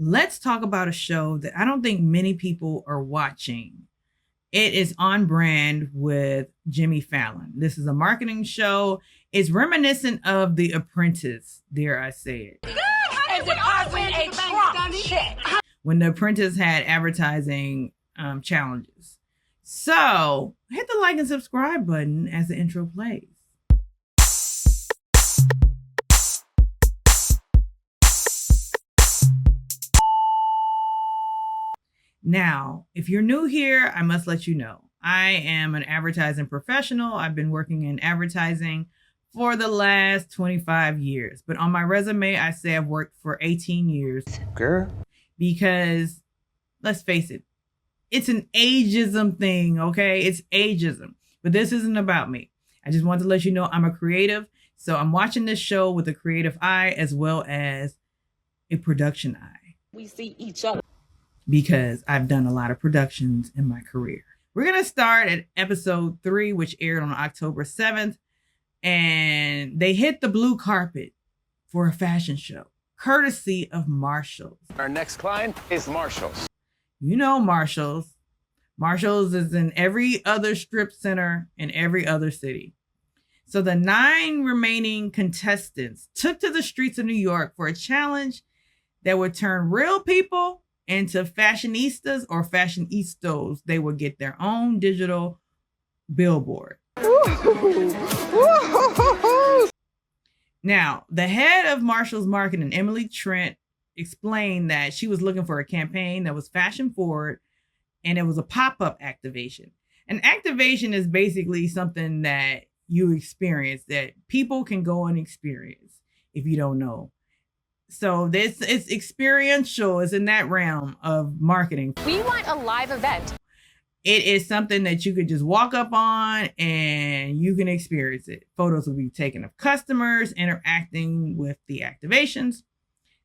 let's talk about a show that I don't think many people are watching. It is on brand with Jimmy Fallon. This is a marketing show. It's reminiscent of The Apprentice, dare I say it. When The Apprentice had advertising challenges. So hit the like and subscribe button as the intro plays. Now, if you're new here, I must let you know, I am an advertising professional. I've been working in advertising for the last 25 years. But on my resume, I say I've worked for 18 years. Girl. Because, let's face it, it's an ageism thing, okay? It's ageism. But this isn't about me. I just want to let you know I'm a creative. So I'm watching this show with a creative eye as well as a production eye. We see each other. Because I've done a lot of productions in my career. We're going to start at episode 3, which aired on October 7th. And they hit the blue carpet for a fashion show, courtesy of Marshalls. Our next client is Marshalls. You know Marshalls. Marshalls is in every other strip center in every other city. So the 9 remaining contestants took to the streets of New York for a challenge that would turn real people into fashionistas or fashionistas. They would get their own digital billboard. Now, the head of Marshall's marketing, Emily Trent, explained that she was looking for a campaign that was fashion forward and it was a pop-up activation. An activation is basically something that you experience, that people can go and experience if you don't know. So this is experiential. It's in that realm of marketing. We want a live event. It is something that you could just walk up on and you can experience it. Photos will be taken of customers interacting with the activations.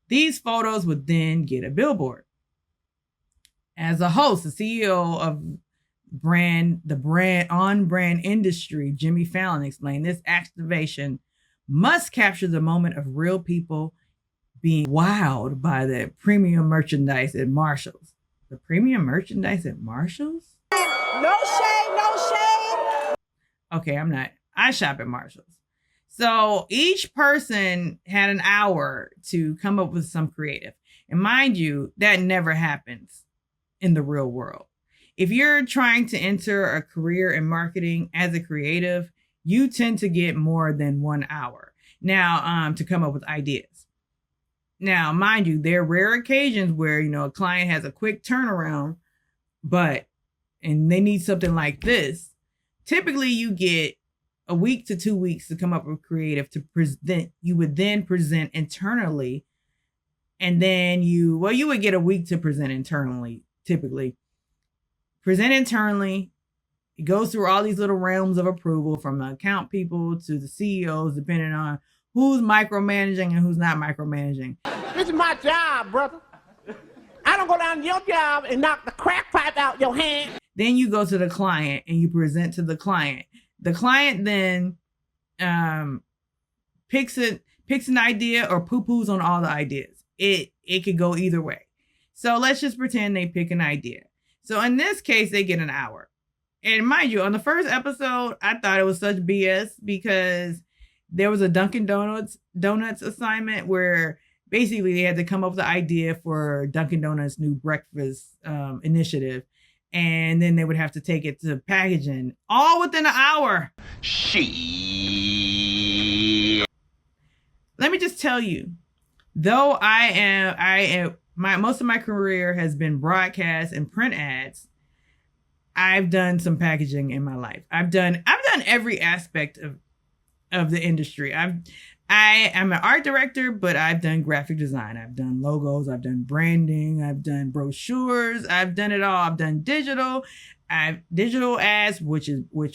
These photos would then get a billboard. As a host, the CEO of the on-brand industry, Jimmy Fallon, explained this activation must capture the moment of real people being wowed by the premium merchandise at Marshalls. The premium merchandise at Marshalls? No shade, no shade. Okay, I'm not. I shop at Marshalls. So each person had an hour to come up with some creative. And mind you, that never happens in the real world. If you're trying to enter a career in marketing as a creative, you tend to get more than 1 hour now to come up with ideas. Now, mind you, there are rare occasions where, a client has a quick turnaround, and they need something like this. Typically, you get a week to 2 weeks to come up with creative to present. You would then present internally. And then you would get a week to present internally, typically. Present internally. It goes through all these little realms of approval from the account people to the CEOs, depending on who's micromanaging and who's not micromanaging. This is my job, brother. I don't go down to your job and knock the crack pipe out your hand. Then you go to the client and you present to the client. The client then picks an idea or poo-poos on all the ideas. It could go either way. So let's just pretend they pick an idea. So in this case, they get an hour. And mind you, on the first episode, I thought it was such BS because there was a Dunkin' Donuts assignment where basically they had to come up with the idea for Dunkin' Donuts' new breakfast initiative. And then they would have to take it to packaging all within an hour. Let me just tell you, though most of my career has been broadcast and print ads, I've done some packaging in my life. I've done every aspect of the industry. I am an art director, but I've done graphic design. I've done logos. I've done branding. I've done brochures. I've done it all. I've done digital. I've digital ads, which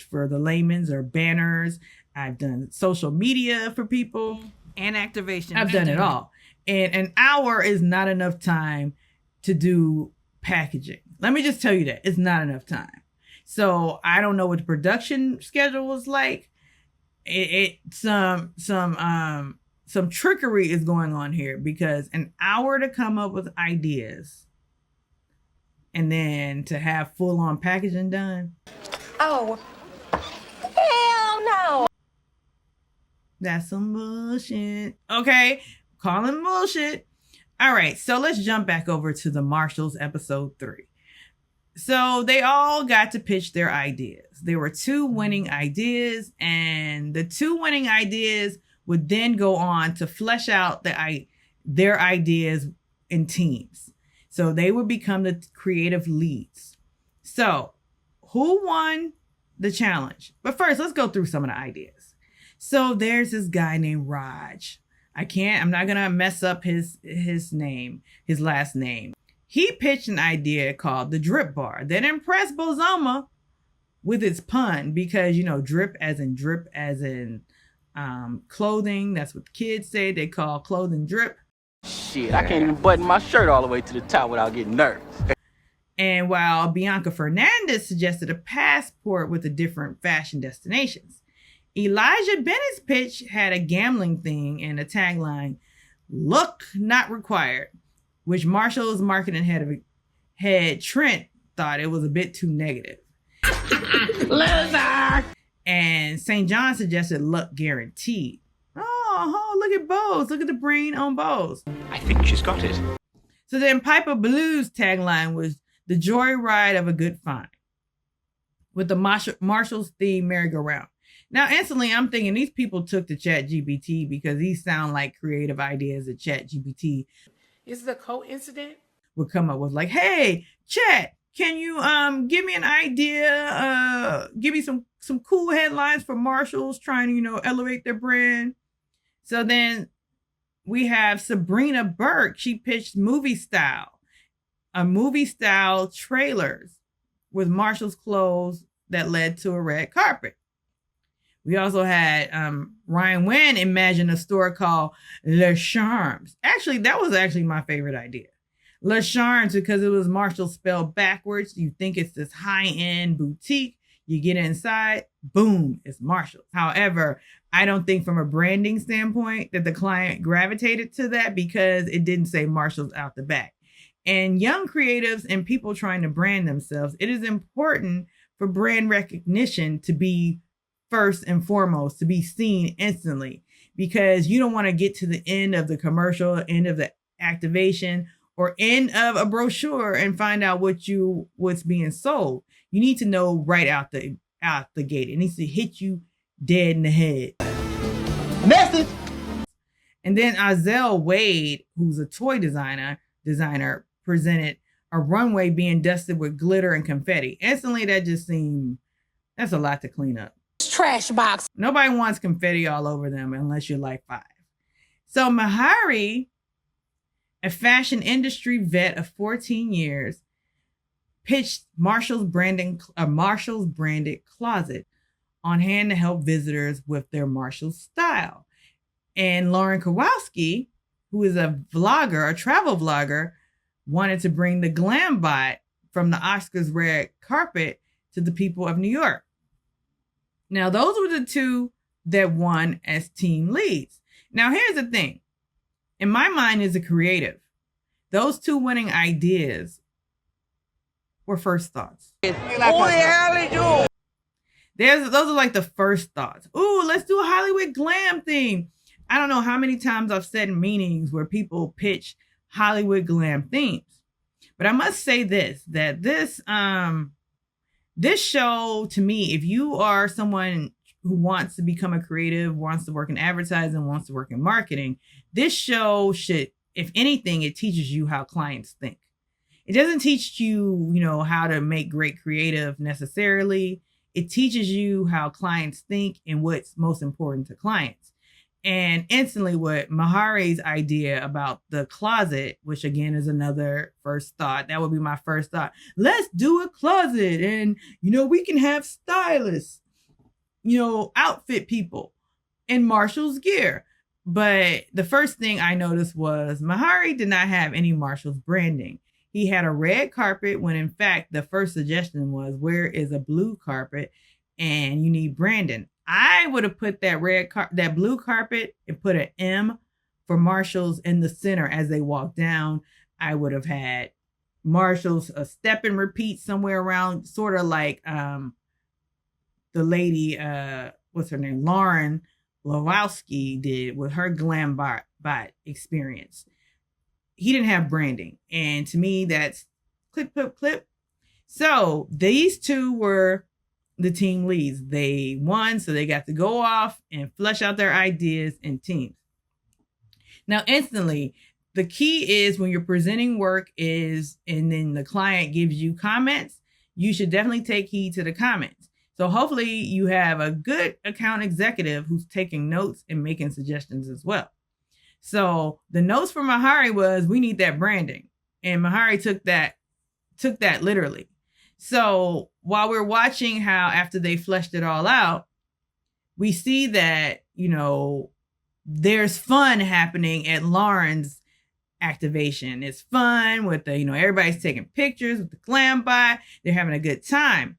for the layman's are banners. I've done social media for people and activation. I've done it all. And an hour is not enough time to do packaging. Let me just tell you that it's not enough time. So I don't know what the production schedule was like. Some some trickery is going on here, because an hour to come up with ideas and then to have full-on packaging done. Oh, hell no. That's some bullshit. Okay, calling bullshit. All right, so let's jump back over to the Marshalls episode 3. So they all got to pitch their ideas. There were 2 winning ideas, and the 2 winning ideas would then go on to flesh out their ideas in teams. So they would become the creative leads. So who won the challenge? But first, let's go through some of the ideas. So there's this guy named Raj. I'm not going to mess up his name, his last name. He pitched an idea called the Drip Bar that impressed Bozoma with its pun, because, drip as in clothing. That's what the kids say. They call clothing drip. Shit, I can't even button my shirt all the way to the top without getting nervous. And while Bianca Fernandez suggested a passport with the different fashion destinations, Elijah Bennett's pitch had a gambling thing and a tagline, "Look not required," which Marshall's marketing head Trent thought it was a bit too negative. Loser! And Saint John suggested "Luck guaranteed." Oh, look at Bose. Look at the brain on Bose. I think she's got it. So then Piper Blue's tagline was "The joyride of a good find," with the Marshall's theme merry-go-round. Now, instantly, I'm thinking these people took to ChatGPT, because these sound like creative ideas that ChatGPT Is it a coincidence? would come up with. Like, hey, Chat, can you give me an idea? Give me some cool headlines for Marshalls trying to, elevate their brand. So then we have Sabrina Burke. She pitched movie style trailers with Marshall's clothes that led to a red carpet. We also had Ryan Wynn imagine a store called Le Charms. Actually, that was my favorite idea. Le Charms, because it was Marshall spelled backwards. You think it's this high-end boutique. You get inside, boom, it's Marshall. However, I don't think from a branding standpoint that the client gravitated to that, because it didn't say Marshall's out the back. And young creatives and people trying to brand themselves, it is important for brand recognition to be first and foremost, to be seen instantly, because you don't want to get to the end of the commercial, end of the activation, or end of a brochure and find out what's being sold. You need to know right out the gate. It needs to hit you dead in the head. Message! And then Azelle Wade, who's a toy designer, presented a runway being dusted with glitter and confetti. Instantly, that's a lot to clean up. Trash box. Nobody wants confetti all over them unless you're like 5. So Mahari, a fashion industry vet of 14 years, pitched Marshall's branded closet on hand to help visitors with their Marshall style. And Lauren Kowalski, who is a travel vlogger, wanted to bring the glam bot from the Oscars red carpet to the people of New York. Now, those were the 2 that won as team leads. Now, here's the thing. In my mind, as a creative, those 2 winning ideas were first thoughts. Those are like the first thoughts. Ooh, let's do a Hollywood glam theme. I don't know how many times I've said in meetings where people pitch Hollywood glam themes. But I must say this show, to me, if you are someone who wants to become a creative, wants to work in advertising, wants to work in marketing, this show should, if anything, it teaches you how clients think. It doesn't teach you, how to make great creative necessarily. It teaches you how clients think and what's most important to clients. And instantly with Mahari's idea about the closet, which again is another first thought, that would be my first thought. Let's do a closet and, we can have stylists, outfit people in Marshall's gear. But the first thing I noticed was Mahari did not have any Marshall's branding. He had a red carpet when in fact the first suggestion was, where is a blue carpet and you need branding. I would have put that blue carpet and put an M for Marshalls in the center as they walk down. I would have had Marshalls a step and repeat somewhere around, sort of like the lady, what's her name, Lauren Lowowski did with her glam bot experience. He didn't have branding, and to me, that's clip, clip, clip. So these two were the team leads. They won, so they got to go off and flesh out their ideas in teams. Now, instantly, the key is when you're presenting work and then the client gives you comments, you should definitely take heed to the comments. So hopefully you have a good account executive who's taking notes and making suggestions as well. So the notes from Mahari was, we need that branding. And Mahari took that literally. So while we're watching how after they fleshed it all out, we see that, there's fun happening at Lauren's activation. It's fun with everybody's taking pictures with the glam bot. They're having a good time.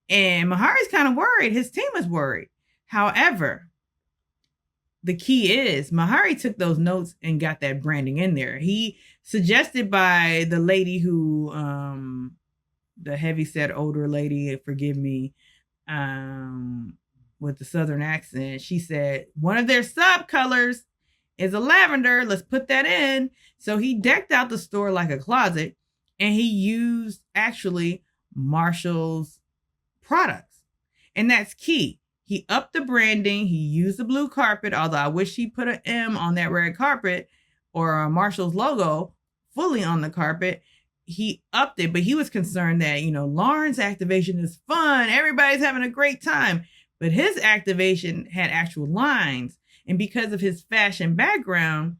And Mahari's kind of worried. His team is worried. However, the key is Mahari took those notes and got that branding in there. He suggested by the lady who, the heavyset older lady, forgive me, with the Southern accent, she said, one of their sub colors is a lavender. Let's put that in. So he decked out the store like a closet, and he used actually Marshall's products. And that's key. He upped the branding. He used the blue carpet, although I wish he put an M on that red carpet or a Marshall's logo fully on the carpet. He upped it, but he was concerned that, Lauren's activation is fun. Everybody's having a great time. But his activation had actual lines. And because of his fashion background,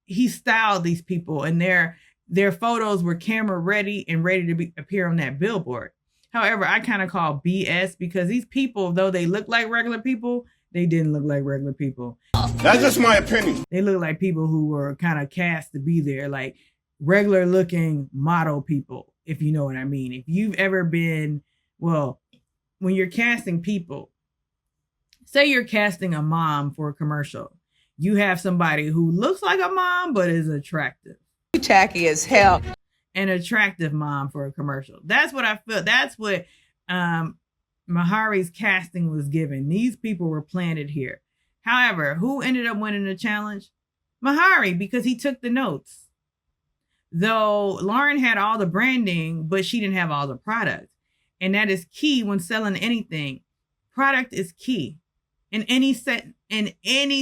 he styled these people, and their photos were camera ready and ready to appear on that billboard. However, I kind of call BS, because these people, though they look like regular people, they didn't look like regular people. That's just my opinion. They look like people who were kind of cast to be there, like regular looking model people, if you know what I mean. If you've ever been, when you're casting people, say you're casting a mom for a commercial, you have somebody who looks like a mom but is attractive. Tacky as hell. An attractive mom for a commercial. That's what I feel. That's what Mahari's casting was given. These people were planted here. However, who ended up winning the challenge? Mahari, because he took the notes. Though Lauren had all the branding, but she didn't have all the product. And that is key when selling anything. Product is key. In any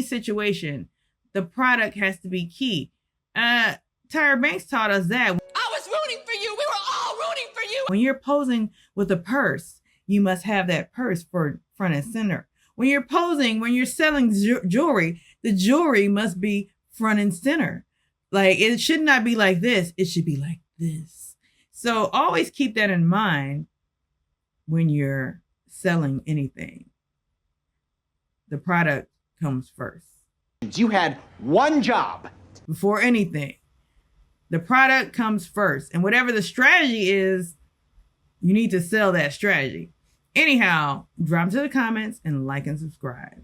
situation, the product has to be key. Tyra Banks taught us that. I was rooting for you. We were all rooting for you. When you're posing with a purse, you must have that purse for front and center. When you're posing, when you're selling jewelry, the jewelry must be front and center. Like, it should not be like this. It should be like this. So always keep that in mind when you're selling anything. The product comes first. You had one job. Before anything, the product comes first. And whatever the strategy is, you need to sell that strategy. Anyhow, drop to the comments and like and subscribe.